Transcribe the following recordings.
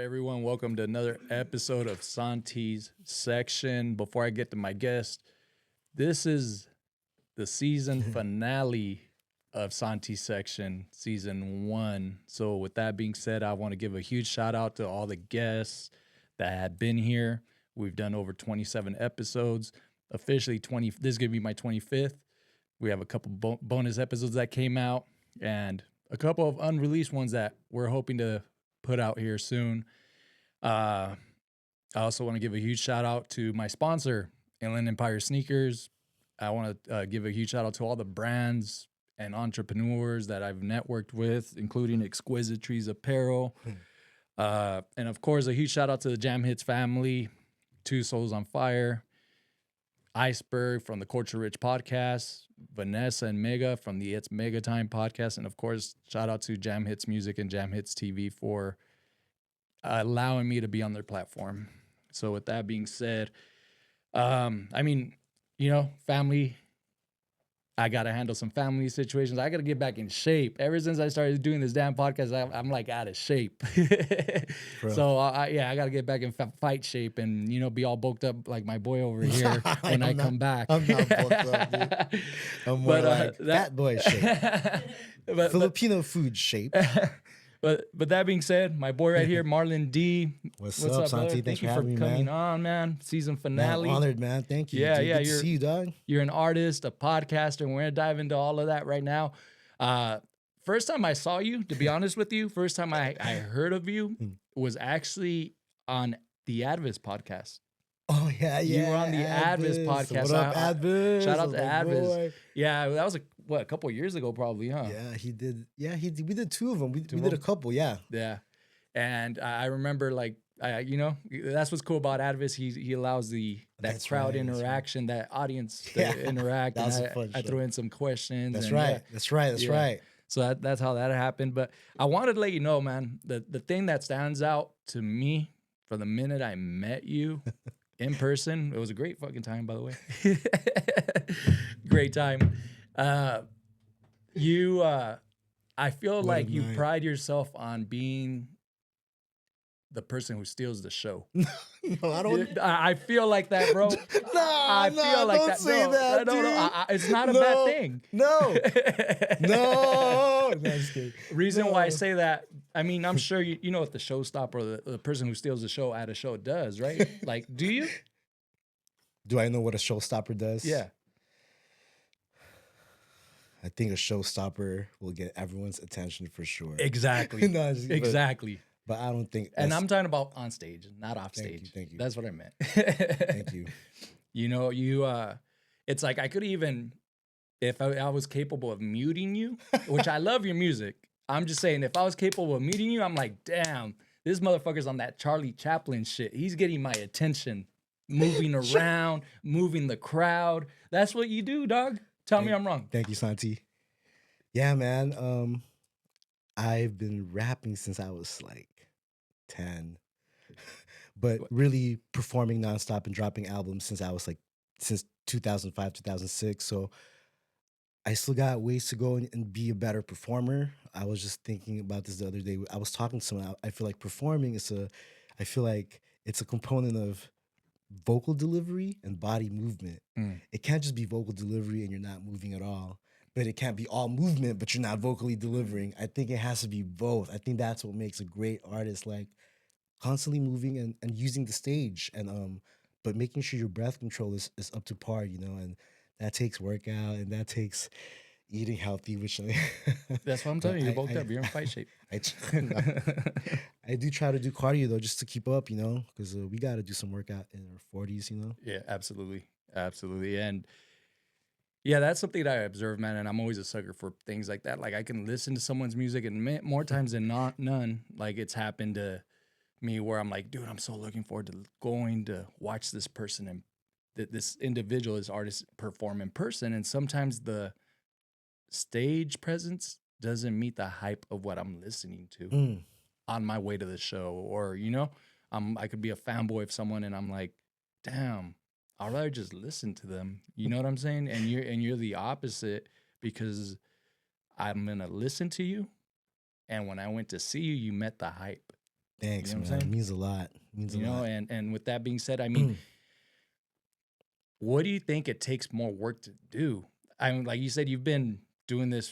everyone? Welcome to another episode of Santi's Section. Before I get to my guest, this is the season finale of Santi's Section, season 1. So with that being said, I want to give a huge shout out to all the guests that had been here. We've done over 27 episodes. Officially 20. This is going to be my 25th. We have a couple bonus episodes that came out and a couple of unreleased ones that we're hoping to put out here soon. I also want to give a huge shout out to my sponsor, Inland Empire Sneakers. I want to give a huge shout out to all the brands and entrepreneurs that I've networked with, including Exquisite Trees Apparel. And of course, a huge shout out to the Jam Hits family, Two Souls on Fire, Iceberg from the Culture Rich podcast, Vanessa and Mega from the It's Mega Time podcast, and of course, shout out to Jam Hits Music and Jam Hits TV for allowing me to be on their platform. So with that being said, family, I got to handle some family situations. I got to get back in shape. Ever since I started doing this damn podcast, I'm like out of shape. So I got to get back in fight shape and, be all bulked up like my boy over here when I come back. I'm not bulked up, dude. I'm more like fat boy shape. Filipino food shape. But that being said, my boy right here, Marlon D. What's up, Santi? Thanks for having me, coming on, man. Season finale. Man, honored, man. Thank you. Yeah, dude. yeah. Good to see you, dog. You're an artist, a podcaster, and we're gonna dive into all of that right now. First time I saw you, to be honest with you, first time I heard of you was actually on the Advis podcast. Oh, yeah. You were on the Advis podcast. What up, Advis? Shout out to Advis. Yeah, that was a couple of years ago, probably, huh? Yeah, he did. Yeah, he did. We did two of them. We did a couple. Yeah. Yeah, and I remember that's what's cool about Advis. He allows that crowd interaction, that audience to interact. That was and a fun I show. throw in some questions. That's and, right. That's right. So that's how that happened. But I wanted to let you know, man, the thing that stands out to me from the minute I met you in person, it was a great fucking time, by the way. Great time. I feel like you pride yourself on being the person who steals the show. No, I don't. I feel like that, bro. I feel like don't that. say that, dude. It's not a bad thing. No. No, I'm just kidding. Reason why I say that, I mean, I'm sure you know what the showstopper, the person who steals the show at a show does, right? Like, do you? Do I know what a showstopper does? Yeah. I think a showstopper will get everyone's attention for sure. Exactly. No, exactly. But I don't think. And I'm talking about on stage, not off stage. Thank you. That's what I meant. Thank you. It's like I could even, if I was capable of muting you, which I love your music. I'm just saying, if I was capable of muting you, I'm like, damn, this motherfucker's on that Charlie Chaplin shit. He's getting my attention, moving around, moving the crowd. That's what you do, dog. Tell me I'm wrong. Thank you, Santi. Yeah, man. I've been rapping since I was like 10, but really performing nonstop and dropping albums since 2005, 2006. So I still got ways to go and be a better performer. I was just thinking about this the other day. I was talking to someone. I feel like performing it's a component of vocal delivery and body movement. It can't just be vocal delivery and you're not moving at all. But it can't be all movement, but you're not vocally delivering. I think it has to be both. I think that's what makes a great artist, like constantly moving and using the stage, and but making sure your breath control is up to par, and that takes workout and that takes eating healthy, which that's what I'm telling you. You're bulked up. You're in fight shape. I do try to do cardio though, just to keep up, because we got to do some workout in our 40s, Yeah, absolutely, and. Yeah, that's something that I observe, man, and I'm always a sucker for things like that. Like, I can listen to someone's music, and more times than none, like, it's happened to me where I'm like, dude, I'm so looking forward to going to watch this person and this individual, this artist perform in person, and sometimes the stage presence doesn't meet the hype of what I'm listening to on my way to the show, or, I could be a fanboy of someone, and I'm like, damn, I'd rather just listen to them. You know what I'm saying? And you're the opposite, because I'm gonna listen to you, and when I went to see you, you met the hype. Thanks, know what I'm man. It saying? means a lot. It means a You know, lot. and with that being said, I mean, what do you think it takes more work to do? I mean, like you said, you've been doing this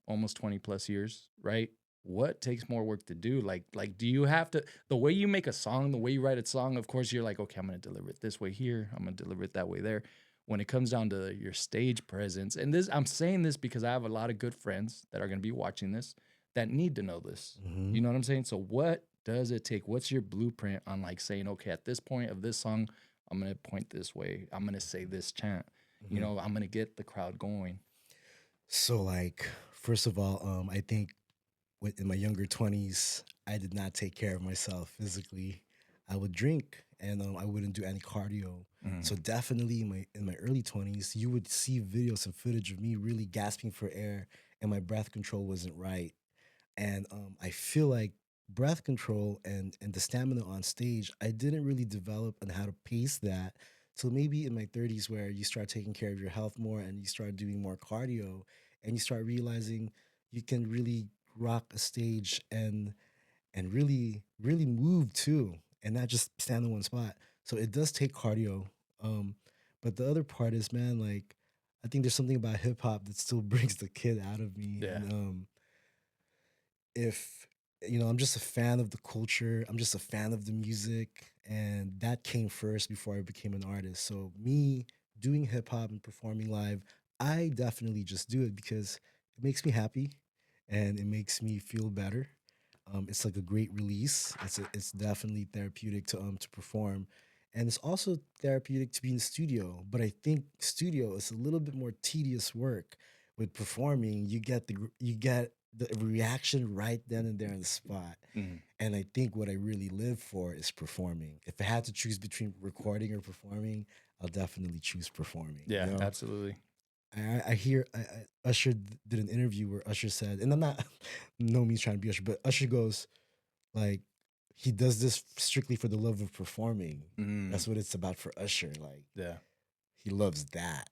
almost 20 plus years, right? What takes more work to do? Like, do you have to, the way you make a song, the way you write a song, of course, you're like, okay, I'm going to deliver it this way here. I'm going to deliver it that way there. When it comes down to your stage presence, and this, I'm saying this because I have a lot of good friends that are going to be watching this that need to know this. Hmm. You know what I'm saying? So what does it take? What's your blueprint on like saying, okay, at this point of this song, I'm going to point this way. I'm going to say this chant. You Hmm. know, I'm going to get the crowd going. So, like, first of all, I think in my younger 20s, I did not take care of myself physically. I would drink and I wouldn't do any cardio. Mm. So definitely in my early 20s, you would see videos and footage of me really gasping for air and my breath control wasn't right. And I feel like breath control and the stamina on stage, I didn't really develop on how to pace that till maybe in my 30s, where you start taking care of your health more and you start doing more cardio and you start realizing you can really rock a stage and really move too, and not just stand in one spot. So it does take cardio. Um, but the other part is, man, like, I think there's something about hip hop that still brings the kid out of me. Yeah. And if I'm just a fan of the culture, I'm just a fan of the music, and that came first before I became an artist. So me doing hip hop and performing live, I definitely just do it because it makes me happy and it makes me feel better. It's like a great release. It's definitely therapeutic to perform, and it's also therapeutic to be in the studio. But I think studio is a little bit more tedious work. With performing, you get the reaction right then and there on the spot. Mm. And I think what I really live for is performing. If I had to choose between recording or performing, I'll definitely choose performing. Yeah, absolutely. I hear Usher did an interview where Usher said, and I'm not no means trying to be Usher, but Usher goes like he does this strictly for the love of performing. Mm. That's what it's about for Usher. Like Yeah. he loves that.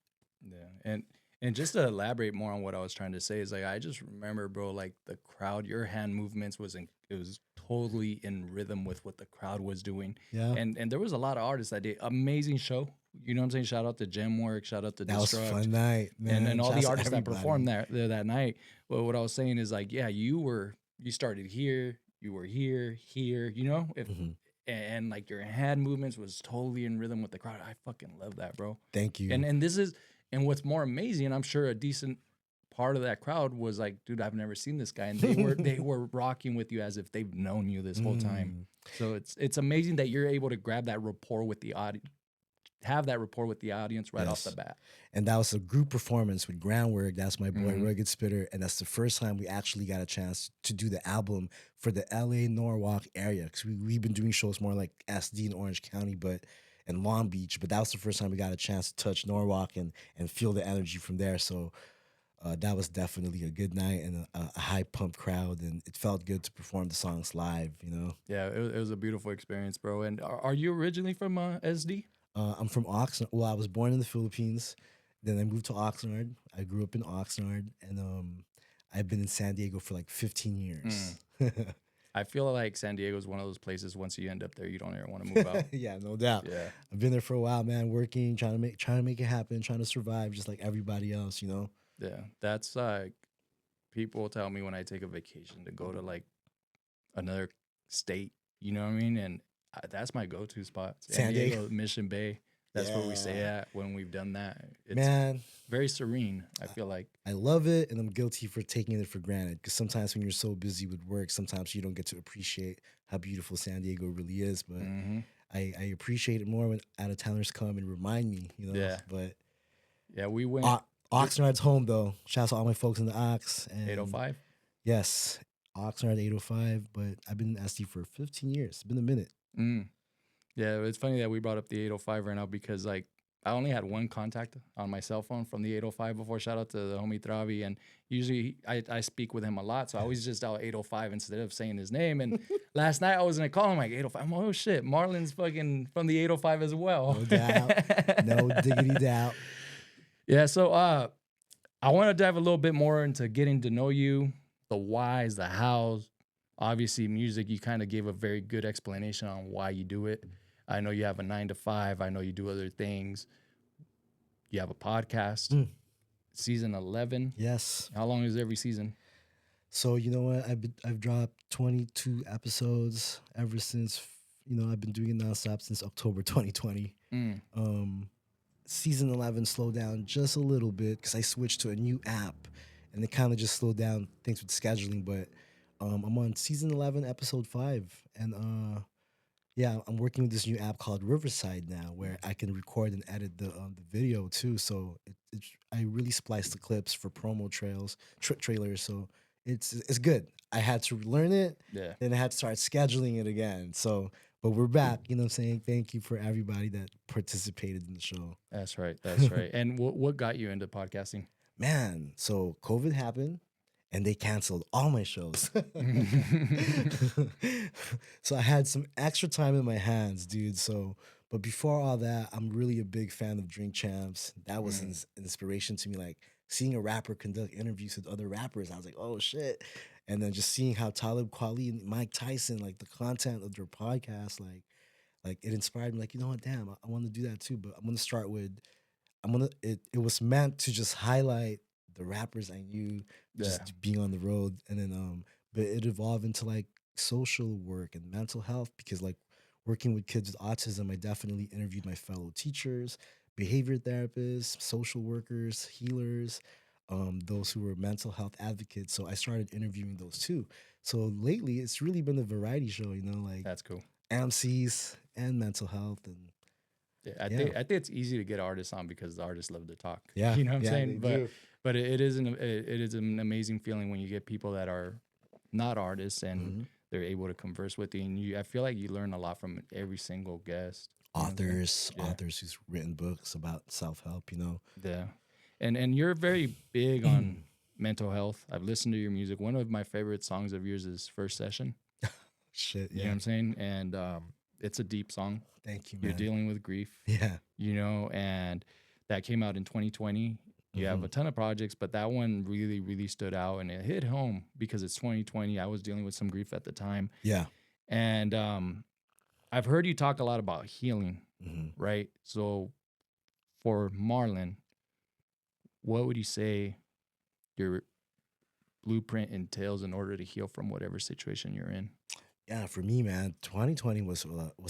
Yeah. And just to elaborate more on what I was trying to say is like I just remember, bro, like the crowd, your hand movements it was totally in rhythm with what the crowd was doing. Yeah, And there was a lot of artists that did amazing show. You know what I'm saying? Shout out to Gemwork, shout out to that was a Destruct, fun night, man. and all the Shouts to artists that performed everybody. there that night. But what I was saying is like, yeah, you started here, you were here, you know? If Mhm. and like your hand movements was totally in rhythm with the crowd. I fucking love that, bro. Thank you. And this is and what's more amazing, and I'm sure a decent part of that crowd was like, dude, I've never seen this guy, and they were rocking with you as if they've known you this whole time. Mm, So it's amazing that you're able to grab that rapport with the audience, have that rapport with the audience right off the yes. bat. And that was a group performance with Groundwork. That's my boy Mhm. Rugged Spitter. And that's the first time we actually got a chance to do the album for the LA Norwalk area. Because we've been doing shows more like SD in Orange County, but and Long Beach. But that was the first time we got a chance to touch Norwalk and feel the energy from there. So that was definitely a good night and a high pump crowd. And it felt good to perform the songs live, you know? Yeah, it was a beautiful experience, bro. And are you originally from SD? I'm from Oxnard. Well, I was born in the Philippines. Then I moved to Oxnard. I grew up in Oxnard, and I've been in San Diego for like 15 Mm. years. I feel like San Diego is one of those places. Once you end up there, you don't ever want to move out. Yeah, no doubt. Yeah, I've been there for a while, man. Working, trying to make it happen, trying to survive, just like everybody else, you know. yeah. That's like people tell me when I take a vacation to go to like another state. You know what I mean? And that's my go-to spot. San San Diego. Diego, Mission Bay. That's where we stay Yeah, at when we've done that. It's man. very serene. I feel like. I love it, and I'm guilty for taking it for granted. Because sometimes when you're so busy with work, sometimes you don't get to appreciate how beautiful San Diego really is. But Hmm. I appreciate it more when out of towners come and remind me, you know. Yeah, But yeah. We went Oxnard's home though. Shouts to all my folks in the Ox. And 805. yes, Oxnard 805. But I've been in SD for 15 years. It's been a minute. Mm. Yeah, it's funny that we brought up the 805 right now because like I only had one contact on my cell phone from the 805 before. Shout out to the homie Travi, and usually I speak with him a lot, so I always just dial 805 instead of saying his name. And last night I was gonna call him like 805. I'm like, oh shit, Marlon's fucking from the 805 as well. No doubt. No diggity doubt. Yeah, so I want to dive a little bit more into getting to know you, the whys, the hows, Obviously, music, you kind of gave a very good explanation on why you do it. I know you have a 9 to 5. I know you do other things. You have a podcast. Mm, Season 11. yes. How long is every season? So you know what? I've dropped 22 episodes ever since. I've been doing it nonstop since October 2020. Mm. Season 11 slowed down just a little bit because I switched to a new app, and it kind of just slowed down things with scheduling. But I'm on season 11, episode 5, and yeah, I'm working with this new app called Riverside now, where I can record and edit the video too. So I really splice the clips for promo trailers. So it's good. I had to learn it, Yeah, then I had to start scheduling it again. So, but we're back. You know what I'm saying? Thank you for everybody that participated in the show. that's right. That's right. And what got you into podcasting? Man, so COVID happened and they canceled all my shows. So I had some extra time in my hands, dude. So, but before all that, I'm really a big fan of Drink Champs. That was an inspiration to me. Like seeing a rapper conduct interviews with other rappers, I was like, oh shit. And then just seeing how Talib Kweli and Mike Tyson, like the content of their podcast, like it inspired me. Like, you know what, damn, I want to do that too. But I'm gonna start with it was meant to just highlight the rappers I knew Yeah, just being on the road, and then but it evolved into like social work and mental health because like working with kids with autism, I definitely interviewed my fellow teachers, behavior therapists, social workers, healers, those who were mental health advocates. So I started interviewing those too. So lately it's really been a variety show, like that's cool. AMCs and mental health and Yeah, yeah. I think it's easy to get artists on because the artists love to talk. Yeah, You know what I'm yeah, they saying? do. But it is an amazing feeling when you get people that are not artists and Mhm. they're able to converse with you. And I feel like you learn a lot from every single guest. You know what I'm saying? Authors, Yeah, authors who's written books about self help. yeah. And you're very big on mental health. I've listened to your music. One of my favorite songs of yours is First Session. Shit, You know what yeah. I'm saying? And it's a deep song. Thank you, You're man. dealing with grief, Yeah. and that came out in 2020. You have Hmm. a ton of projects, but that one really, really stood out and it hit home because it's 2020. I was dealing with some grief at the time. Yeah. And I've heard you talk a lot about healing, Hmm. right? So for Marlon, what would you say your blueprint entails in order to heal from whatever situation you're in? Yeah, for me, man, 2020 was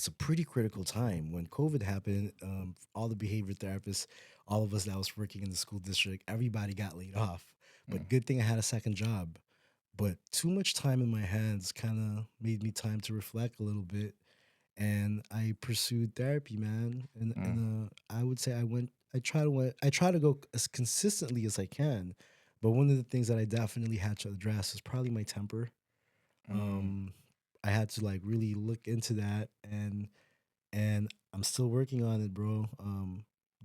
a pretty critical time when COVID happened. All the behavior therapists, all of us that was working in the school district, everybody got laid off. Mm. But good thing I had a second job. But too much time in my hands kind of made me time to reflect a little bit, and I pursued therapy, man. And I would say I try to go as consistently as I can. But one of the things that I definitely had to address is probably my temper. Mm. Um, I had to like really look into that, and I'm still working on it, bro.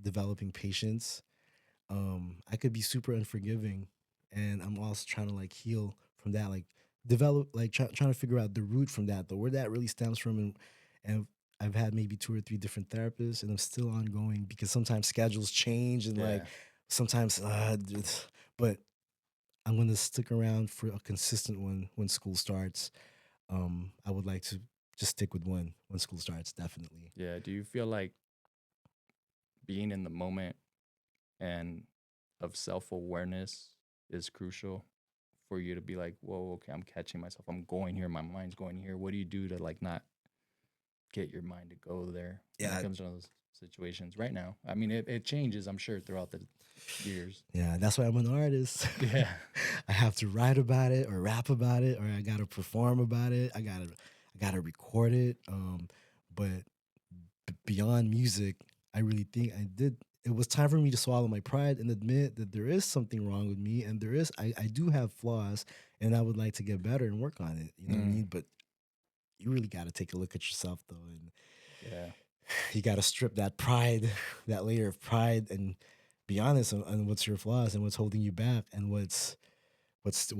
Developing patience. I could be super unforgiving, and I'm also trying to like heal from that, like develop, like trying to figure out the root from that, though, where that really stems from, and I've had maybe 2 or 3 different therapists, and I'm still ongoing because sometimes schedules change and like Yeah. sometimes, but I'm gonna stick around for a consistent one when school starts. I would like to just stick with one when school starts, definitely. Yeah. Do you feel like being in the moment and of self-awareness is crucial for you to be like, whoa, okay, I'm catching myself. I'm going here. My mind's going here. What do you do to like not get your mind to go there when it Yeah, comes to those situations right now? I mean, it changes, I'm sure, throughout the years. yeah, that's why I'm an artist. Yeah. I have to write about it or rap about it or I gotta perform about it. I gotta record it. But beyond music, I really think I did. It was time for me to swallow my pride and admit that there is something wrong with me, and I do have flaws, and I would like to get better and work on it. You know what I Mm, mean? But you really got to take a look at yourself, though, and yeah. you got to strip that pride, that layer of pride, and be honest on what's your flaws and what's holding you back, and what's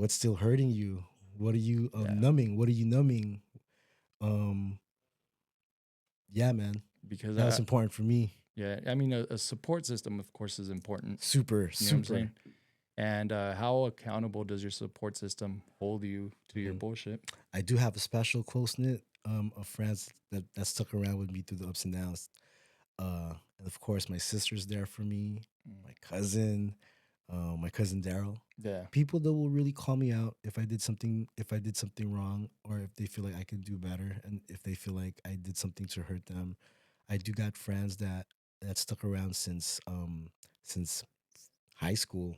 still hurting you. What are you Yeah. numbing? What are you numbing? Um, yeah, man, Because that was important for me. yeah, I mean, a support system, of course, is important. Super, You know what I'm super. saying? And how accountable does your support system hold you to your Mhm. bullshit? I do have a special close knit of friends that stuck around with me through the ups and downs. And of course, my sister's there for me, Mm. my cousin Daryl. Yeah. People that will really call me out if I did something wrong, or if they feel like I can do better, and if they feel like I did something to hurt them. I do got friends that stuck around since high school,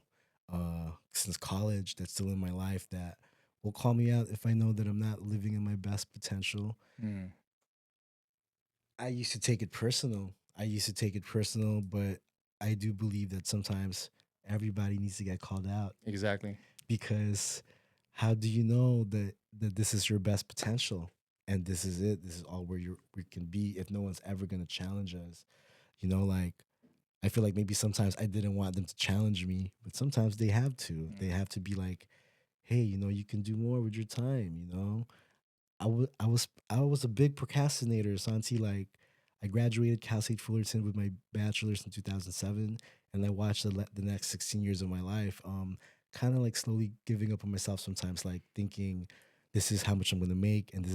since college, that's still in my life, that will call me out if I know that I'm not living in my best potential. Mm. I used to take it personal. But I do believe that sometimes everybody needs to get called out, Exactly. because how do you know that this is your best potential and this is it? This is all where we can be if no one's ever gonna challenge us. Like, I feel like maybe sometimes I didn't want them to challenge me, but sometimes they have to. They Mm. have to be like, hey, you can do more with your time. I was a big procrastinator, Santi. Like, I graduated Cal State Fullerton with my bachelor's in 2007, and I watched the next 16 years of my life, kind of like slowly giving up on myself sometimes, like thinking, this is how much I'm gonna make, and this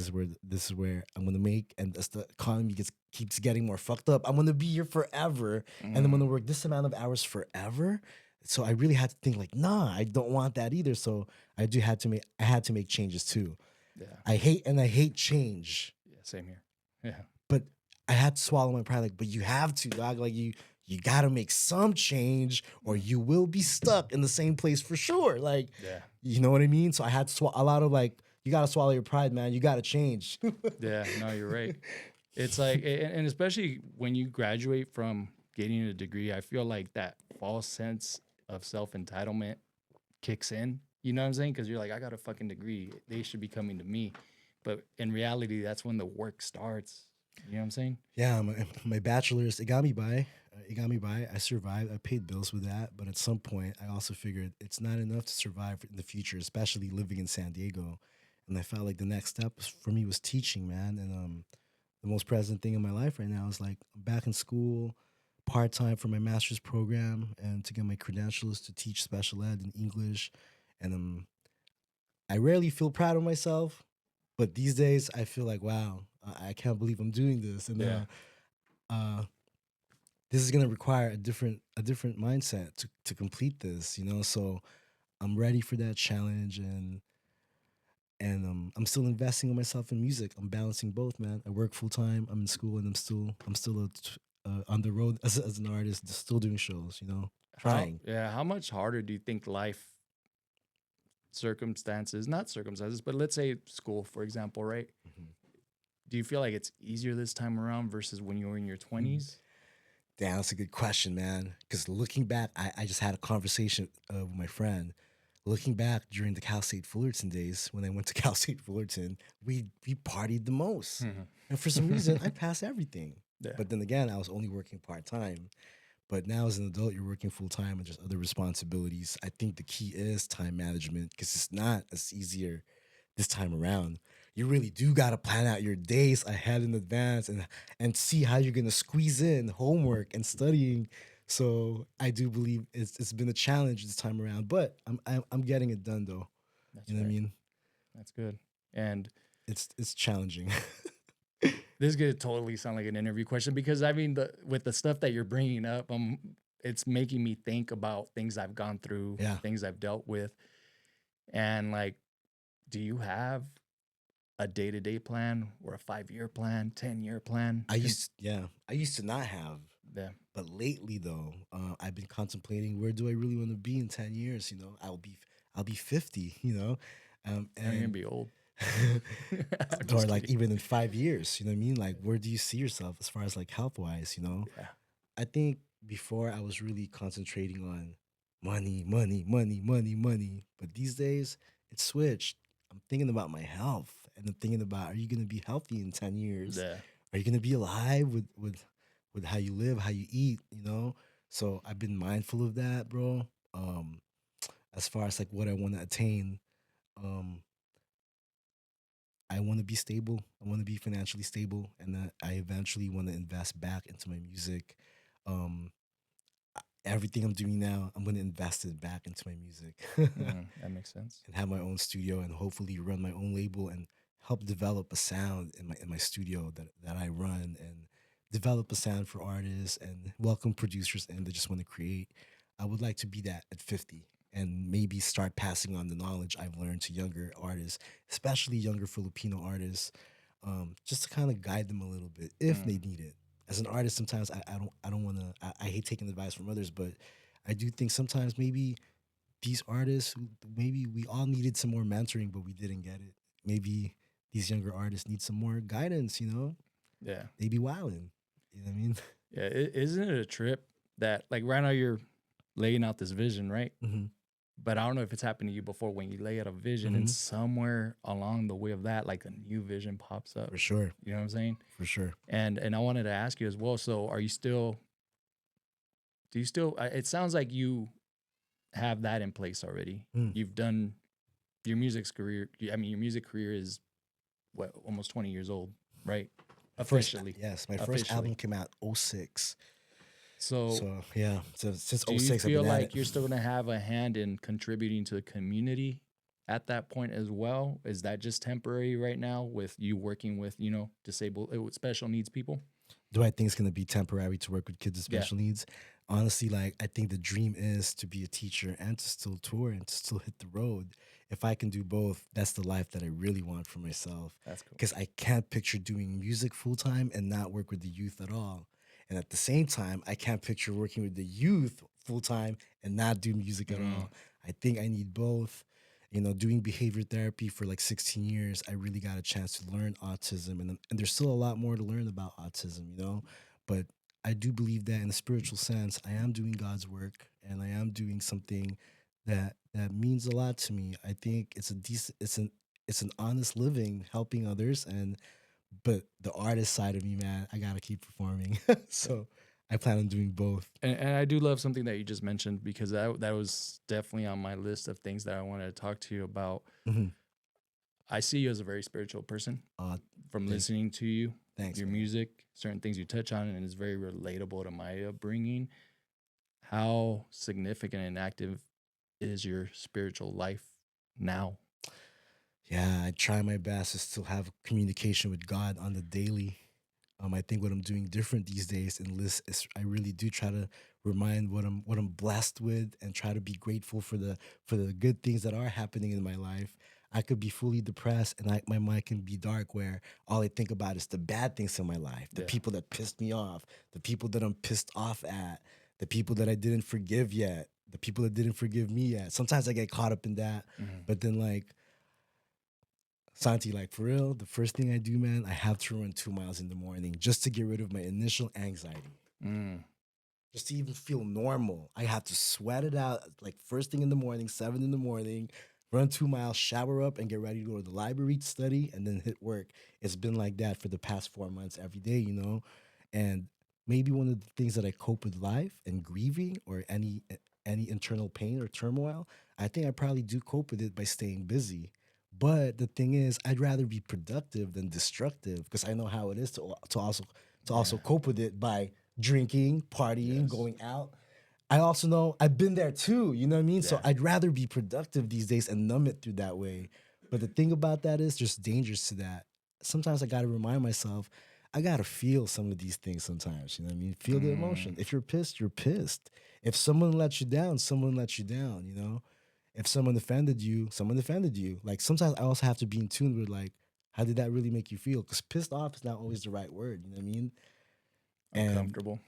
is where I'm gonna make, and as the economy keeps getting more fucked up, I'm gonna be here forever, and I'm Mm. gonna work this amount of hours forever. So I really had to think like, nah, I don't want that either. So I had to make changes too. Yeah. I hate change, Yeah. Same here. Yeah. but I had to swallow my pride. Like, but you have to, dog. Like, you gotta make some change, or Mm. you will be stuck in the same place for sure. Like, Yeah. you know what I mean? So I had to a lot of, like, you gotta swallow your pride, man. You gotta change. Yeah. No, you're right. It's like, and especially when you graduate from getting a degree, I feel like that false sense of self entitlement kicks in. You know what I'm saying? Because you're like, I got a fucking degree. They should be coming to me. But in reality, that's when the work starts. You know what I'm saying? Yeah, my bachelor's, it got me by. It got me by. I survived. I paid bills with that. But at some point, I also figured it's not enough to survive in the future, especially living in San Diego. And I felt like the next step for me was teaching, man. And the most present thing in my life right now is, like, I'm back in school part time for my master's program and to get my credentials to teach special ed in English. And I rarely feel proud of myself, but these days I feel like, wow, I can't believe I'm doing this. And Yeah. uh, this is gonna require a different mindset to complete this. So I'm ready for that challenge, and I'm still investing in myself in music. I'm balancing both, man. I work full time. I'm in school, and I'm still on the road as an artist, still doing shows. Trying. How much harder do you think life circumstances, not circumstances, but let's say school, for example, right? Mhm. Do you feel like it's easier this time around versus when you were in your 20s? Damn, that's a good question, man. Because looking back, I just had a conversation with my friend. Looking back during the Cal State Fullerton days, when I went to Cal State Fullerton, we partied the most, Mhm. and for some reason, I passed everything. Yeah. But then again, I was only working part time. But now, as an adult, you're working full time and just other responsibilities. I think the key is time management, because it's not as easier this time around. You really do got to plan out your days ahead in advance, and see how you're gonna squeeze in homework and studying. So I do believe it's been a challenge this time around, but I'm getting it done though. That's You know what I right. mean? That's good. And It's challenging. this could totally sound like an interview question because I mean, with the stuff that you're bringing up, it's making me think about things I've gone through, Yeah. things I've dealt with, and like, do you have a day-to-day plan or a 5-year plan, 10-year plan? I used to not have. Yeah, But lately, though, I've been contemplating, where do I really want to be in 10 years? I'll be 50. I don't even And be old. I'm or just like kidding. even in 5 years. You know what I mean? Like, where do you see yourself as far as like health wise? Yeah. I think before I was really concentrating on money, money, money, money, money. But these days it's switched. I'm thinking about my health, and I'm thinking about, are you going to be healthy in 10 years? Yeah. Are you going to be alive with how you live, how you eat? So I've been mindful of that, bro. As far as like what I want to attain, um, I want to be stable. I want to be financially stable, and I eventually want to invest back into my music. Um, everything I'm doing now, I'm gonna invest it back into my music That makes sense. and have my own studio and hopefully run my own label and help develop a sound in my studio that I run and develop a sound for artists and welcome producers in that just want to create. I would like to be that at 50 and maybe start passing on the knowledge I've learned to younger artists, especially younger Filipino artists, just to kind of guide them a little bit if they need it. As an artist, sometimes I don't want to. I hate taking advice from others, but I do think sometimes maybe these artists who maybe we all needed some more mentoring, but we didn't get it. Maybe these younger artists need some more guidance. Yeah. They be wilding. You know what I mean? Yeah. Isn't it a trip that, like, right now you're laying out this vision, right? Mm-hmm. But I don't know if it's happened to you before when you lay out a vision and somewhere along the way of that, like a new vision pops up. For sure. You know what I'm saying? For sure. And I wanted to ask you as well. So are you still, do you still, it sounds like you have that in place already. You've done your music's career. I mean, your music career is what, almost 20 years old, right? Officially. My first album came out 06. So yeah, so since do you 06, I've feel been at like it. you're still going to have a hand in contributing to the community at that point as well? Is that just temporary right now with you working with, disabled, with special needs people? Do I think it's going to be temporary to work with kids with special needs? Honestly, like, I think the dream is to be a teacher and to still tour and to still hit the road. If I can do both, that's the life that I really want for myself. That's cool. Because I can't picture doing music full time and not work with the youth at all. And at the same time, I can't picture working with the youth full time and not do music at all. I think I need both. Doing behavior therapy for like 16 years, I really got a chance to learn autism. And there's still a lot more to learn about autism. But I do believe that in a spiritual sense, I am doing God's work and I am doing something that means a lot to me. I think it's an honest living, helping others, but the artist side of me, man, I gotta keep performing. So I plan on doing both. And I do love something that you just mentioned, because that was definitely on my list of things that I wanted to talk to you about. Mm-hmm. I see you as a very spiritual person from listening to you, Thanks, your man. music, certain things you touch on, and it's very relatable to my upbringing. How significant and active is your spiritual life now? Yeah, I try my best to still have communication with God on the daily. I think what I'm doing different these days in list is I really do try to remind what I'm blessed with and try to be grateful for the good things that are happening in my life. I could be fully depressed and my mind can be dark where all I think about is the bad things in my life, the people that pissed me off, the people that I'm pissed off at, the people that I didn't forgive yet, the people that didn't forgive me yet. Sometimes I get caught up in that, but then like Santi, like for real, the first thing I do, man, I have to run 2 miles in the morning just to get rid of my initial anxiety. Just to even feel normal. I have to sweat it out like first thing in the morning, 7 in the morning, run 2 miles, shower up, and get ready to go to the library to study and then hit work. It's been like that for the past 4 months every day. And maybe one of the things that I cope with life and grieving or any internal pain or turmoil, I think I probably do cope with it by staying busy. But the thing is, I'd rather be productive than destructive because I know how it is to also cope with it by drinking, partying, going out. I also know I've been there too, you know what I mean? So I'd rather be productive these days and numb it through that way. But the thing about that is there's dangers to that. Sometimes I got to remind myself, I got to feel some of these things sometimes, you know what I mean? Feel the emotion. If you're pissed, you're pissed. If someone lets you down, someone lets you down. If someone offended you, someone offended you. Like sometimes I also have to be in tune with like, how did that really make you feel? Because pissed off is not always the right word, you know what I mean? Uncomfortable.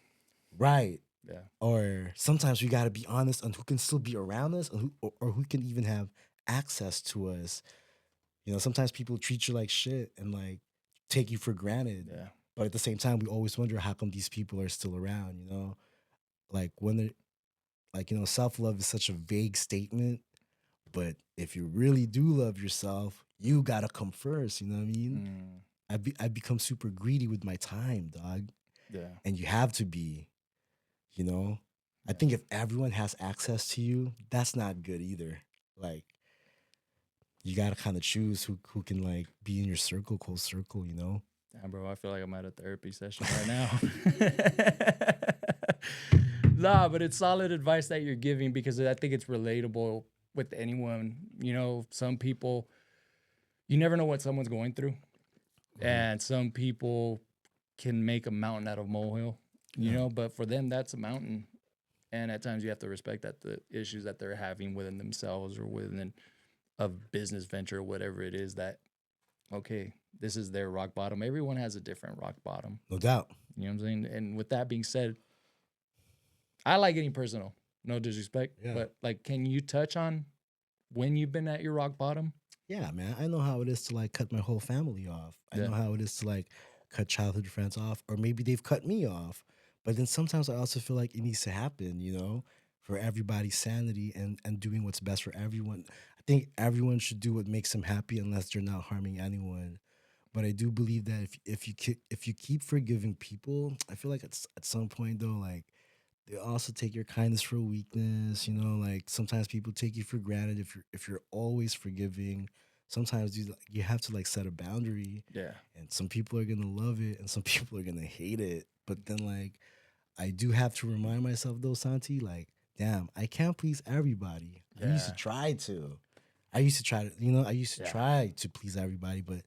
Right. Yeah. Or sometimes we got to be honest on who can still be around us and or who can even have access to us. Sometimes people treat you like shit and like take you for granted. Yeah. But at the same time, we always wonder how come these people are still around. Like when they're like, self-love is such a vague statement. But if you really do love yourself, you gotta come first. You know what I mean? I become super greedy with my time, dog. Yeah. And you have to be. I think if everyone has access to you, that's not good either. Like you gotta kind of choose who can like be in your circle, close circle. Damn, bro, I feel like I'm at a therapy session right now. Nah, but it's solid advice that you're giving because I think it's relatable with anyone. You know, some people, you never know what someone's going through. And some people can make a mountain out of a molehill, you know, but for them, that's a mountain. And at times you have to respect that the issues that they're having within themselves or within a business venture or whatever it is that, okay, this is their rock bottom. Everyone has a different rock bottom. No doubt. You know what I'm saying? And with that being said, I like getting personal. No disrespect. Yeah. But like, can you touch on when you've been at your rock bottom? Yeah, man. I know how it is to like cut my whole family off. I know how it is to like cut childhood friends off, or maybe they've cut me off. But then sometimes I also feel like it needs to happen, you know, for everybody's sanity and doing what's best for everyone. I think everyone should do what makes them happy unless they're not harming anyone. But I do believe that if you keep forgiving people, I feel like it's at some point though, like they also take your kindness for weakness. You know, like sometimes people take you for granted. If you're always forgiving, sometimes you have to like set a boundary. Yeah. And some people are gonna love it, and some people are gonna hate it. But then like I do have to remind myself though, Santi, like, damn, I can't please everybody. I used to try to. I used to try to please everybody, but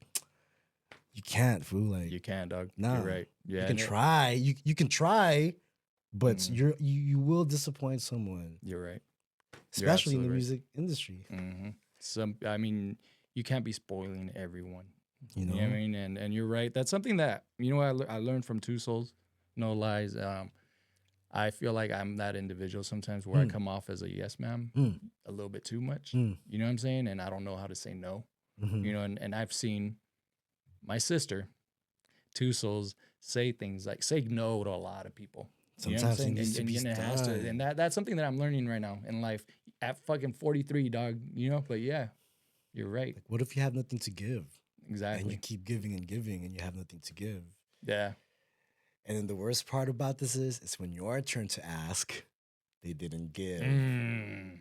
you can't, fool. Like You can, dog. nah, You're right. Yeah. you can try. You can try, but you will disappoint someone, You're right. especially in the absolutely right. music industry. I mean, you can't be spoiling everyone. You You know, know what I mean? And you're right. That's something that, you know, I learned from Two Souls. No lies. I feel like I'm that individual sometimes where I come off as a yes ma'am a little bit too much. You know what I'm saying? And I don't know how to say no. You know, and I've seen my sister, Two Souls, say things like say no to a lot of people. You know what I'm sometimes it saying? needs to be And it has to. done. And that's something that I'm learning right now in life at fucking 43, dog. You know, but yeah, you're right. Like, what if you have nothing to give, and Exactly. you keep giving and giving, and you have nothing to give? Yeah. And then the worst part about this is, it's when your turn to ask, they didn't give. And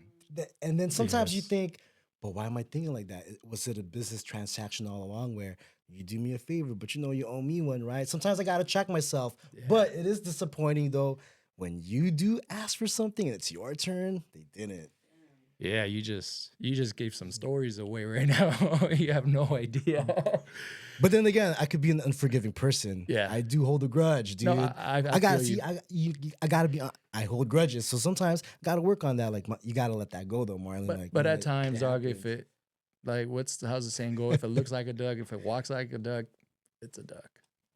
then sometimes you Yes. think, but why am I thinking like that? Was it a business transaction all along where you do me a favor, but you know you owe me one, right? Sometimes I gotta check myself. But it is disappointing though when you do ask for something and it's your turn, they didn't. Yeah, you just gave some stories away right now. You have no idea. But then again, I could be an unforgiving person. Yeah. I do hold a grudge, dude. No, I gotta feel see. you. I gotta be. I hold grudges, so sometimes I gotta work on that. Like you gotta let that go, though, Marlon. But, like, but you know, at times, dog, if happens. it like how's the saying go? If it looks like a duck, if it walks like a duck, it's a duck.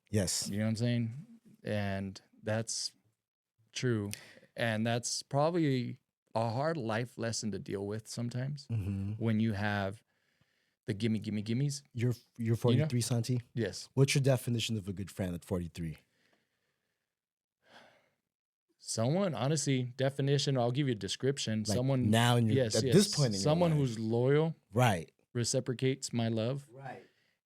Yes, You know what I'm saying? And that's true. And that's probably a hard life lesson to deal with sometimes when you have the gimmies. You're 43, Santi. Yes. What's your definition of a good friend at 43? Someone, honestly, definition, I'll give you a description. Like someone now in your, yes, at yes. this point in someone your life. who's loyal, Right. reciprocates my love, Right.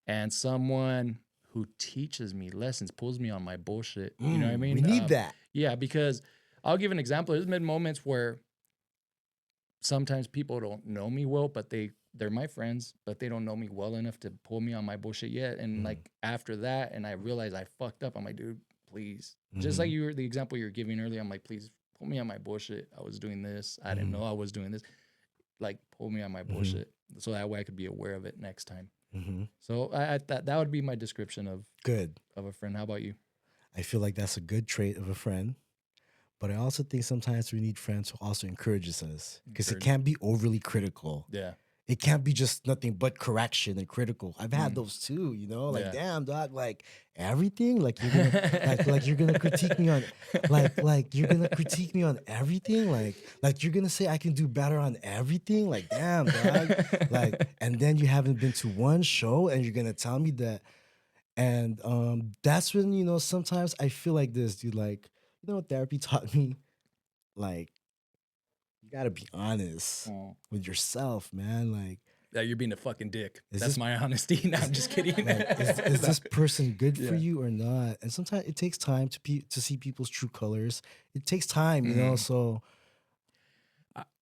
and someone who teaches me lessons, pulls me on my bullshit. You know what I mean? We need that. Yeah, because I'll give an example. There's been moments where sometimes people don't know me well, but they're my friends, but they don't know me well enough to pull me on my bullshit yet. And like after that, and I realized I fucked up, I'm like, dude, please. Just like the example you were giving earlier, I'm like, please pull me on my bullshit. I was doing this. I didn't know I was doing this. Like, pull me on my bullshit. So that way I could be aware of it next time. So that would be my description of Good. of a friend. How about you? I feel like that's a good trait of a friend. But I also think sometimes we need friends who also encourages us, because it can't be overly critical. Yeah. It can't be just nothing but correction and critical. I've had those too, you know, like, damn, dog, like everything, like you're gonna like you're gonna critique me on like you're gonna critique me on everything, like you're gonna say I can do better on everything, like damn, dog, like, and then you haven't been to one show and you're gonna tell me that. And that's when, you know, sometimes I feel like this, dude, like, you know what therapy taught me? Like, you gotta be honest with yourself, man. Like, Yeah, you're being a fucking dick. Is That's this- my honesty. No, I'm just kidding. like, is this person good for you or not? And sometimes it takes time to see people's true colors. It takes time, you know. So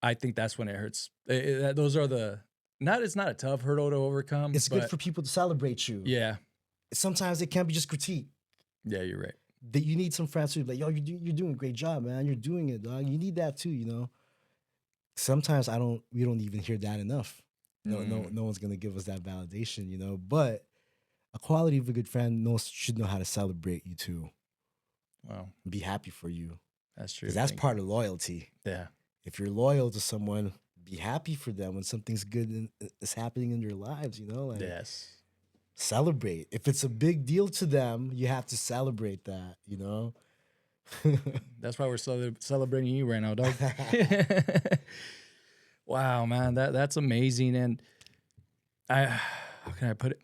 I think that's when it hurts. Those are it's not a tough hurdle to overcome. it's good but for people to celebrate you. Yeah. Sometimes it can't be just critique. Yeah, you're right. that you need some friends who be like, yo, you're doing a great job, man. You're doing it, dog. You need that too, Sometimes we don't even hear that enough. No one's gonna give us that validation, But a quality of a good friend should know how to celebrate you too. Wow. Be happy for you. That's true. Because that's part of loyalty. Yeah. If you're loyal to someone, be happy for them when something's good is happening in their lives, Yes. Celebrate. If it's a big deal to them, you have to celebrate that, That's why we're celebrating you right now, dog. Wow, man, that's amazing. And how can I put it?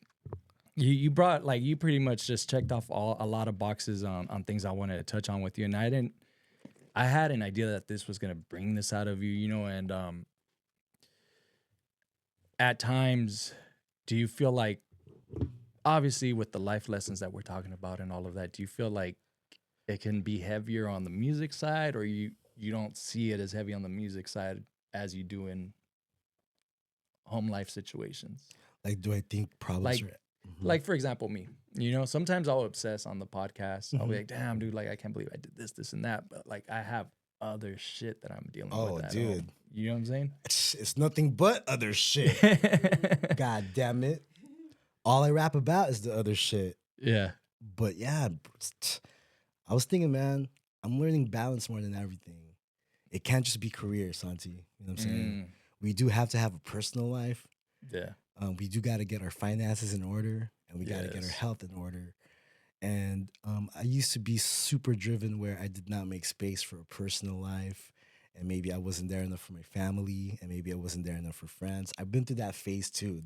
You brought, like, you pretty much just checked off a lot of boxes on things I wanted to touch on with you. And I had an idea that this was gonna bring this out of you, and at times, do you feel like, obviously with the life lessons that we're talking about and all of that, do you feel like it can be heavier on the music side, or you don't see it as heavy on the music side as you do in home life situations? Like, do I think problems Like, are like for example, me, sometimes I'll obsess on the podcast. I'll be like, damn, dude, like, I can't believe I did this, and that. But like, I have other shit that I'm dealing with at dude. home. You know what I'm saying? It's nothing but other shit. God damn it. All I rap about is the other shit. Yeah. But yeah, I was thinking, man, I'm learning balance more than everything. It can't just be career, Santi. You know what I'm saying? We do have to have a personal life. Yeah. We do got to get our finances in order, and we got to get our Yes. health in order. And I used to be super driven where I did not make space for a personal life. And maybe I wasn't there enough for my family, and maybe I wasn't there enough for friends. I've been through that phase too.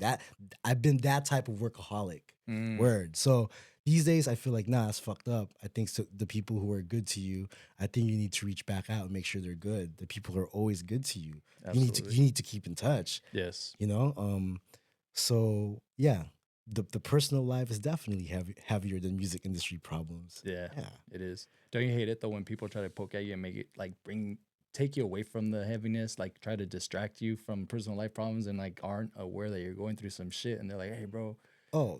I've been that type of workaholic. Word. So these days I feel like, nah, it's fucked up. I think the people who are good to you, I think you need to reach back out and make sure they're good. The people who are always good to you. Absolutely. You need to keep in touch. Yes. So yeah, the personal life is definitely heavier than music industry problems. Yeah, it is. Don't you hate it though when people try to poke at you and make it like take you away from the heaviness, like try to distract you from personal life problems, and like aren't aware that you're going through some shit, and they're like, hey bro,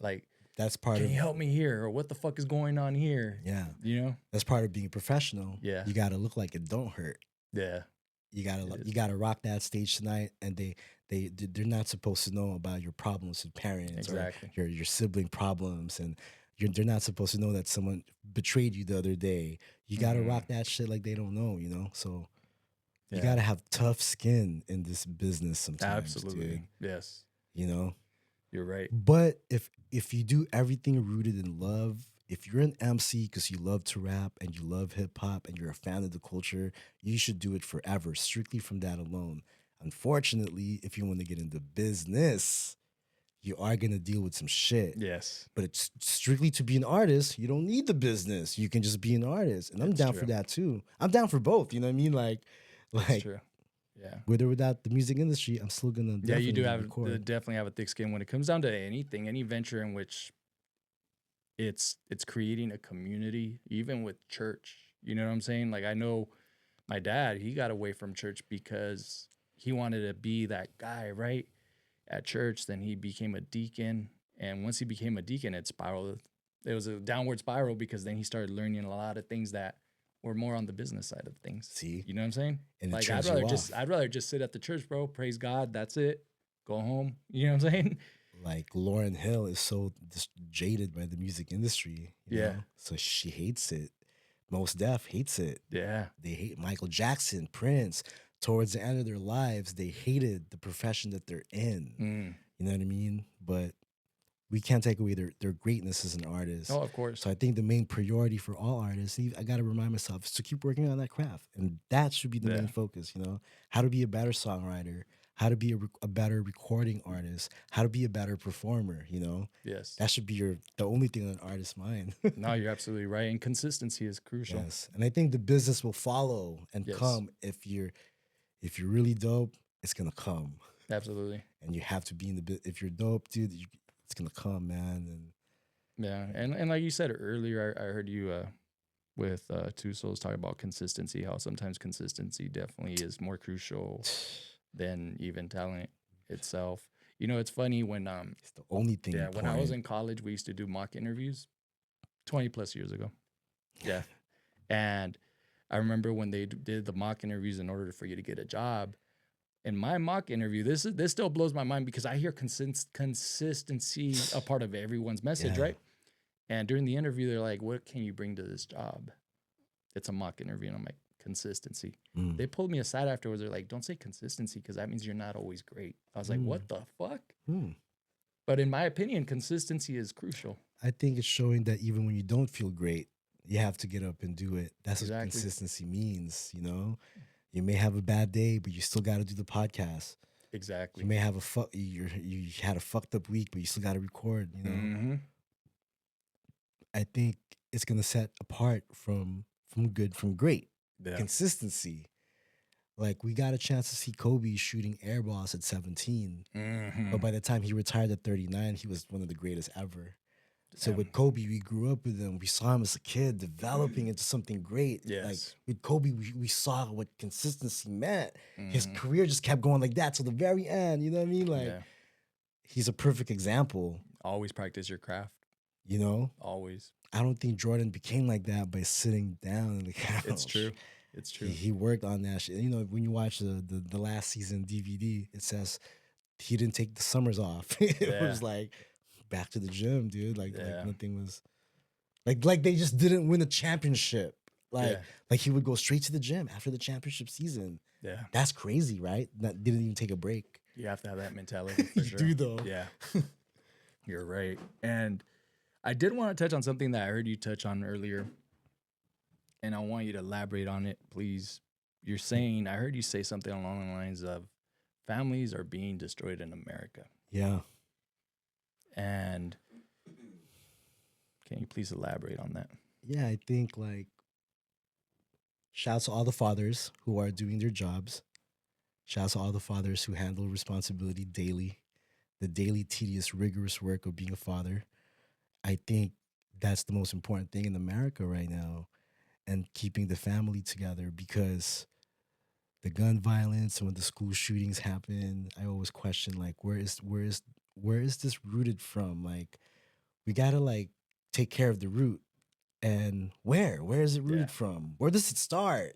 like, that's part can of you help me here, or what the fuck is going on here? Yeah. You know? That's part of being a professional. Yeah. You gotta look like it don't hurt. Yeah. You gotta rock that stage tonight, and they're not supposed to know about your problems with parents Exactly. or your sibling problems, and they're not supposed to know that someone betrayed you the other day. You gotta rock that shit like they don't know, So you gotta have tough skin in this business sometimes. Absolutely. Dude. Yes. You're right. But if you do everything rooted in love, if you're an MC because you love to rap and you love hip hop and you're a fan of the culture, you should do it forever, strictly from that alone. Unfortunately, if you want to get into business, you are going to deal with some shit. Yes. But it's strictly to be an artist, you don't need the business. You can just be an artist. And I'm down for that too. I'm down for both. You know what I mean? That's true. Yeah. With or without the music industry, I'm still gonna. Yeah, you do definitely have a thick skin when it comes down to anything, any venture in which it's creating a community, even with church. You know what I'm saying? Like, I know my dad, he got away from church because he wanted to be that guy, right? At church. Then he became a deacon. And once he became a deacon, it spiraled. It was a downward spiral because then he started learning a lot of things that were more on the business side of things. See? You know what I'm saying? And like, I'd rather just sit at the church, bro. Praise God. That's it. Go home. You know what I'm saying? Like, Lauryn Hill is so jaded by the music industry. You know? So she hates it. Mos Def hates it. Yeah. They hate Michael Jackson, Prince. Towards the end of their lives, they hated the profession that they're in. You know what I mean? But we can't take away their greatness as an artist. Oh, of course. So I think the main priority for all artists, I got to remind myself, is to keep working on that craft. And that should be the main focus, How to be a better songwriter, how to be a better recording artist, how to be a better performer, Yes. That should be the only thing on an artist's mind. No, you're absolutely right. And consistency is crucial. Yes. And I think the business will follow and come if you're really dope, it's going to come. Absolutely. And you have to be in the if you're dope, dude, it's gonna come, man. And yeah, and like you said earlier, I heard you with Two Souls talk about consistency. How sometimes consistency definitely is more crucial than even talent itself. It's funny when it's the only thing. Yeah, when I was in college, we used to do mock interviews 20 plus years ago. Yeah. And I remember when they did the mock interviews in order for you to get a job. In my mock interview, this still blows my mind because I hear consistency a part of everyone's message, Yeah. right? And during the interview, they're like, "What can you bring to this job?" It's a mock interview, and I'm like, "Consistency." They pulled me aside afterwards. They're like, "Don't say consistency because that means you're not always great." I was like, "What the fuck?" But in my opinion, consistency is crucial. I think it's showing that even when you don't feel great, you have to get up and do it. That's what Exactly. consistency means, you know? You may have a bad day, but you still got to do the podcast. Exactly. You may have you had a fucked up week, but you still got to record, you know? Mm-hmm. I think it's going to set apart from good from great. Yeah. Consistency. Like, we got a chance to see Kobe shooting air balls at 17. Mm-hmm. But by the time he retired at 39, he was one of the greatest ever. So Damn. with Kobe, we grew up with him. We saw him as a kid developing into something great. Yes. Like with Kobe, we saw what consistency meant. His Mhm. career just kept going like that till the very end. You know what I mean? Like, Yeah. he's a perfect example. Always practice your craft. You know? Always. I don't think Jordan became like that by sitting down on the couch. It's true. It's true. He worked on that shit. You know, when you watch the last season DVD, it says he didn't take the summers off. It Yeah. was like back to the gym, dude. Like Yeah. nothing was like they just didn't win a championship. Yeah. Like he would go straight to the gym after the championship season. Yeah. That's crazy, right? That didn't even take a break. You have to have that mentality for You sure. do though. Yeah. You're right. And I did want to touch on something that I heard you touch on earlier. And I want you to elaborate on it, please. You're saying, I heard you say something along the lines of families are being destroyed in America. Yeah. And can you please elaborate on that? Yeah, I think like shouts to all the fathers who are doing their jobs. Shouts to all the fathers who handle responsibility daily, the daily tedious, rigorous work of being a father. I think that's the most important thing in America right now, and keeping the family together, because the gun violence and when the school shootings happen, I always question like where is this rooted from? Like we gotta like take care of the root. And where is it rooted from? Where does it start?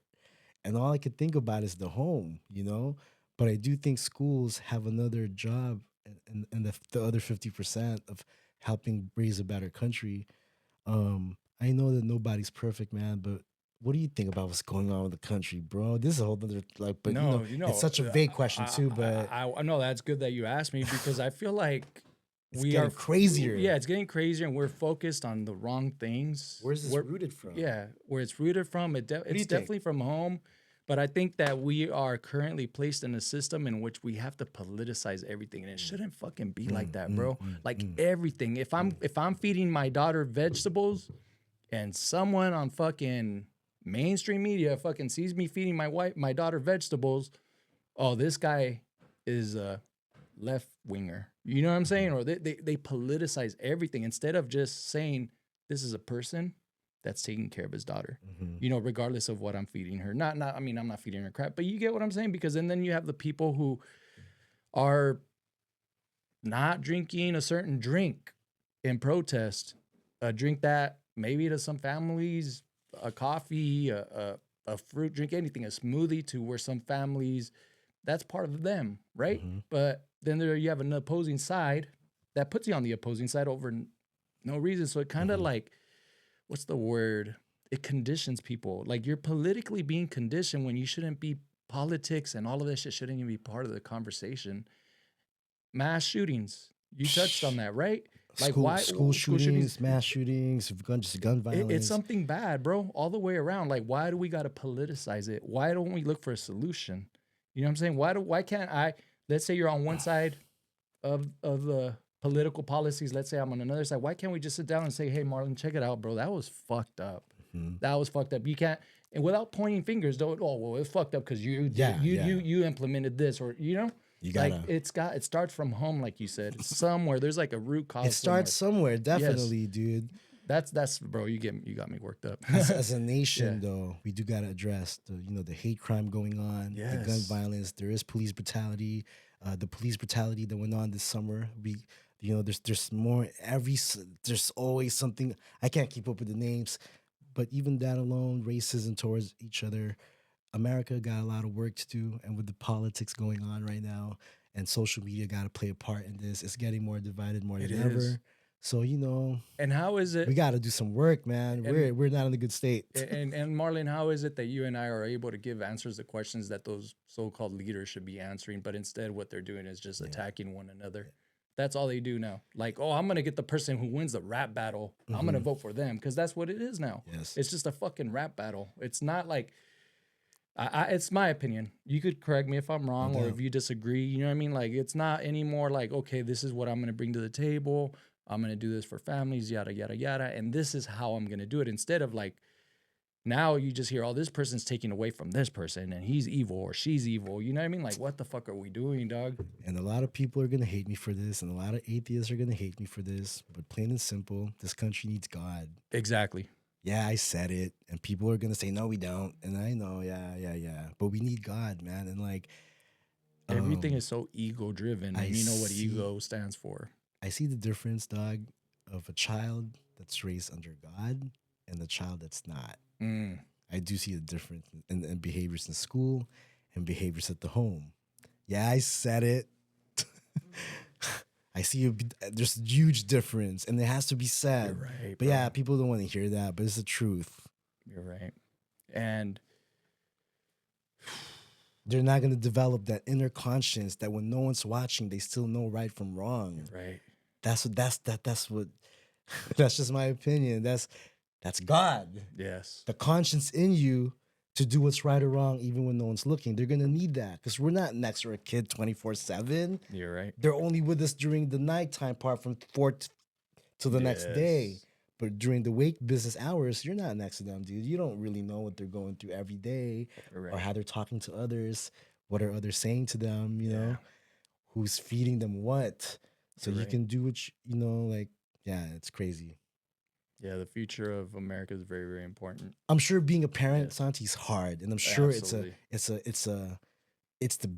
And all I could think about is the home, you know? But I do think schools have another job, and the other 50% of helping raise a better country. I know that nobody's perfect, man, but what do you think about what's going on with the country, bro? This is a whole other, like, but it's such a vague question too, but I know that's good that you asked me because I feel like it's getting crazier. Yeah, it's getting crazier, and we're focused on the wrong things. Where's this rooted from? Yeah, where it's rooted from, it's definitely from home. But I think that we are currently placed in a system in which we have to politicize everything, and it shouldn't fucking be like that, bro. Everything. If I'm feeding my daughter vegetables, and someone on fucking mainstream media fucking sees me feeding my daughter vegetables, oh, this guy is a left winger. You know what I'm saying? Or they politicize everything instead of just saying this is a person that's taking care of his daughter. You know, regardless of what I'm feeding her. I mean, I'm not feeding her crap, but you get what I'm saying? Because then you have the people who are not drinking a certain drink in protest, a drink that maybe to some families, a coffee, a fruit drink, anything, a smoothie, to where some families, that's part of them, right? But then there you have an opposing side that puts you on the opposing side over no reason. So it kind of like, what's the word? It conditions people. Like you're politically being conditioned when you shouldn't be. Politics and all of this shit shouldn't even be part of the conversation. Mass shootings. You touched on that, right? Like school shootings, mass shootings, gun violence. It's something bad, bro, all the way around. Like, why do we got to politicize it? Why don't we look for a solution? You know what I'm saying? Why can't I, let's say you're on one side of the political policies. Let's say I'm on another side. Why can't we just sit down and say, hey, Marlon, check it out, bro. That was fucked up. That was fucked up. You can't, and without pointing fingers, don't, oh, well, it's fucked up because you implemented this, or, you know? You gotta, like it starts from home, like you said. Somewhere there's like a root cause. It starts somewhere, definitely, dude. That's bro. You got me worked up. As a nation, though, we do gotta address the hate crime going on, the gun violence. There is police brutality. The police brutality that went on this summer. There's more. There's always something. I can't keep up with the names, But even that alone, racism towards each other, America got a lot of work to do. And with the politics going on right now, and social media got to play a part in this, it's getting more divided more It than is. ever. So, And how is we it? got to do some work, man. And We're not in a good state. and Marlon, how is it that you and I are able to give answers to questions that those so-called leaders should be answering, but instead what they're doing is just attacking one another? That's all they do now. Like, oh, I'm gonna get the person who wins the rap battle. I'm gonna vote for them because that's what it is now. Yes. It's just a fucking rap battle. It's not like it's my opinion. You could correct me if I'm wrong or if you disagree. You know what I mean? Like, it's not anymore like, okay, this is what I'm gonna bring to the table. I'm gonna do this for families, yada yada yada, and this is how I'm gonna do it. Instead of like, now you just hear, oh, this person's taking away from this person and he's evil or she's evil. You know what I mean? Like, what the fuck are we doing, dog? And a lot of people are going to hate me for this, and a lot of atheists are going to hate me for this. But plain and simple, this country needs God. Exactly. Yeah, I said it. And people are going to say, no, we don't. And I know, yeah. But we need God, man. And like, everything is so ego driven. And you know what see- ego stands for. I see the difference, dog, of a child that's raised under God and the child that's not. I do see the difference in behaviors in school and behaviors at the home. Yeah, I said it. I see there's a huge difference, and it has to be said. You're right, but bro. yeah, people don't want to hear that, but it's the truth. You're right. And they're not going to develop that inner conscience that when no one's watching, they still know right from wrong. right. That's what that's just my opinion. That's God. Yes. The conscience in you to do what's right or wrong, even when no one's looking. They're gonna need that because we're not next to a kid 24/7. You're right. They're only with us during the nighttime part from 4 to the next day. But during the wake business hours, you're not next to them, dude. You don't really know what they're going through every day or how they're talking to others. What are others saying to them? You know, who's feeding them what? So you can do what it's crazy. Yeah, the future of America is very, very important. I'm sure being a parent, Santi's hard, and I'm sure Absolutely. it's the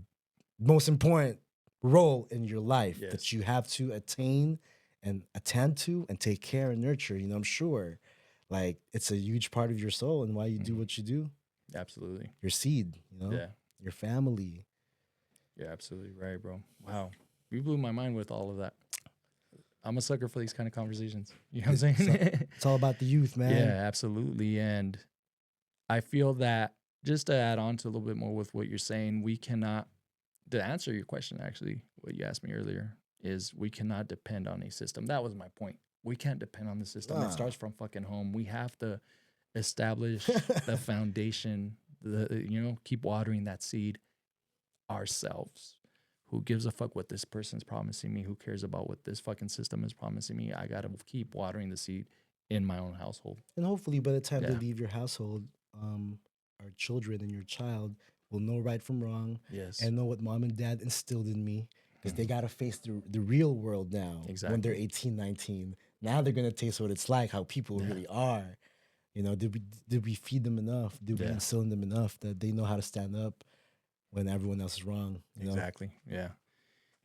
most important role in your life that you have to attain and attend to and take care and nurture. I'm sure, like it's a huge part of your soul and why you do what you do. Absolutely. Your seed, your family. You're absolutely right, bro. Wow, you blew my mind with all of that. I'm a sucker for these kind of conversations. You know what I'm saying? It's all about the youth, man. Yeah, absolutely. And I feel that just to add on to a little bit more with what you're saying, we cannot, to answer your question, actually, what you asked me earlier, is we cannot depend on a system. That was my point. We can't depend on the system. It starts from fucking home. We have to establish the foundation, keep watering that seed ourselves. Who gives a fuck what this person's promising me? Who cares about what this fucking system is promising me? I got to keep watering the seed in my own household. And hopefully by the time they leave your household, our children and your child will know right from wrong. Yes. And know what mom and dad instilled in me. Because they got to face the real world now. Exactly. When they're 18, 19. Now they're going to taste what it's like, how people really are. Did we feed them enough? Did we instill in them enough that they know how to stand up when everyone else is wrong? Exactly. Yeah.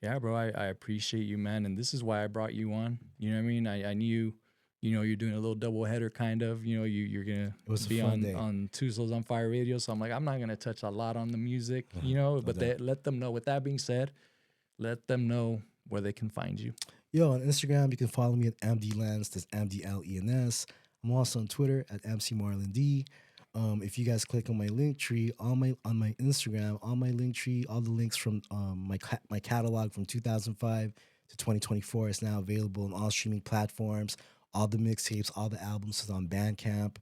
Yeah, bro. I appreciate you, man. And this is why I brought you on. You know what I mean? I knew, you're doing a little double header kind of, you're going to be on Two Souls on Fire Radio. So I'm like, I'm not going to touch a lot on the music, but let them know. With that being said, let them know where they can find you. Yo, on Instagram, you can follow me at MDLens. That's MDLENS. I'm also on Twitter at MC Marlon D. If you guys click on my link tree, on my Instagram, on my link tree, all the links from my catalog from 2005 to 2024 is now available on all streaming platforms. All the mixtapes, all the albums is on Bandcamp.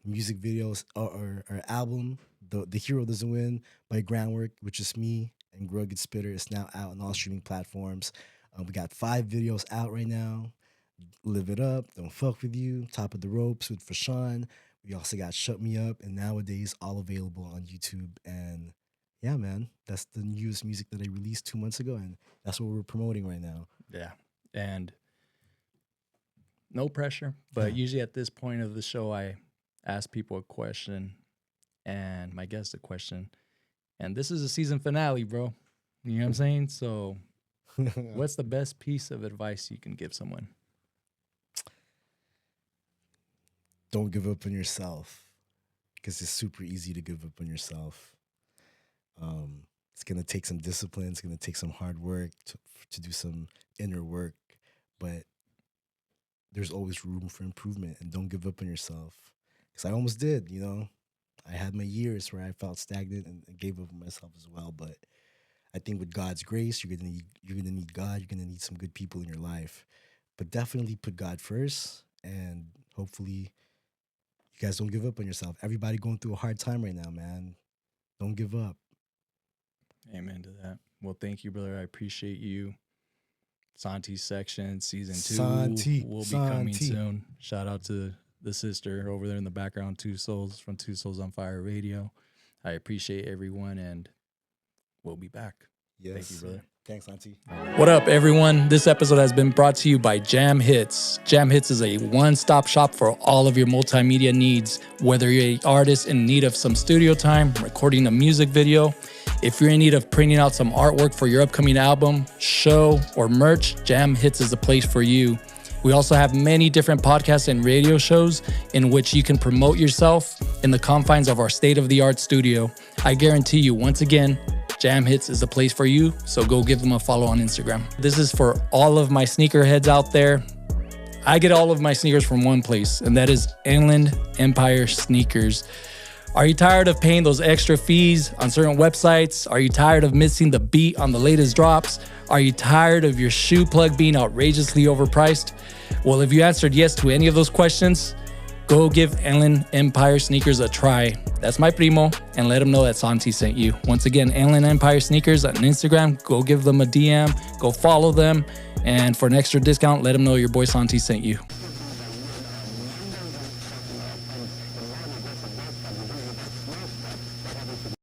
Music videos or album, The Hero Doesn't Win by Groundwork, which is me and Rugged Spitter, is now out on all streaming platforms. We got 5 videos out right now. Live It Up, Don't Fuck With You, Top of the Ropes with Fashawn. We also got Shut Me Up, and nowadays all available on YouTube. And yeah, man, that's the newest music that I released 2 months ago, and that's what we're promoting right now. Yeah, and no pressure, but usually at this point of the show, I ask people a question, and my guest a question, and this is a season finale, bro. You know what I'm saying? So, what's the best piece of advice you can give someone? don't give up on yourself, because it's super easy to give up on yourself. It's going to take some discipline. It's going to take some hard work to do some inner work, but there's always room for improvement, and don't give up on yourself. Because I almost did, you know. I had my years where I felt stagnant and gave up on myself as well. But I think with God's grace, you're gonna need God. You're gonna need some good people in your life. But definitely put God first, and hopefully you guys don't give up on yourself. Everybody going through a hard time right now, man. Don't give up. Amen to that. Well, thank you, brother. I appreciate you. Santi section season 2 Santi, will be coming Santi. soon. Shout out to the sister over there in the background, Two Souls from Two Souls on Fire Radio. I appreciate everyone, and we'll be back. Yes. Thank you, brother. Thanks, Auntie. What up, everyone? This episode has been brought to you by Jam Hits. Jam Hits is a one-stop shop for all of your multimedia needs. Whether you're an artist in need of some studio time, recording a music video, if you're in need of printing out some artwork for your upcoming album, show, or merch, Jam Hits is the place for you. We also have many different podcasts and radio shows in which you can promote yourself in the confines of our state-of-the-art studio. I guarantee you, once again, Jam Hits is the place for you, so go give them a follow on Instagram. This is for all of my sneakerheads out there. I get all of my sneakers from one place, and that is Inland Empire Sneakers. Are you tired of paying those extra fees on certain websites? Are you tired of missing the beat on the latest drops? Are you tired of your shoe plug being outrageously overpriced? Well, if you answered yes to any of those questions, go give Inland Empire Sneakers a try. That's my primo, and let him know that Santi sent you. Once again, Inland Empire Sneakers on Instagram. Go give them a DM, go follow them, and for an extra discount, let them know your boy Santi sent you.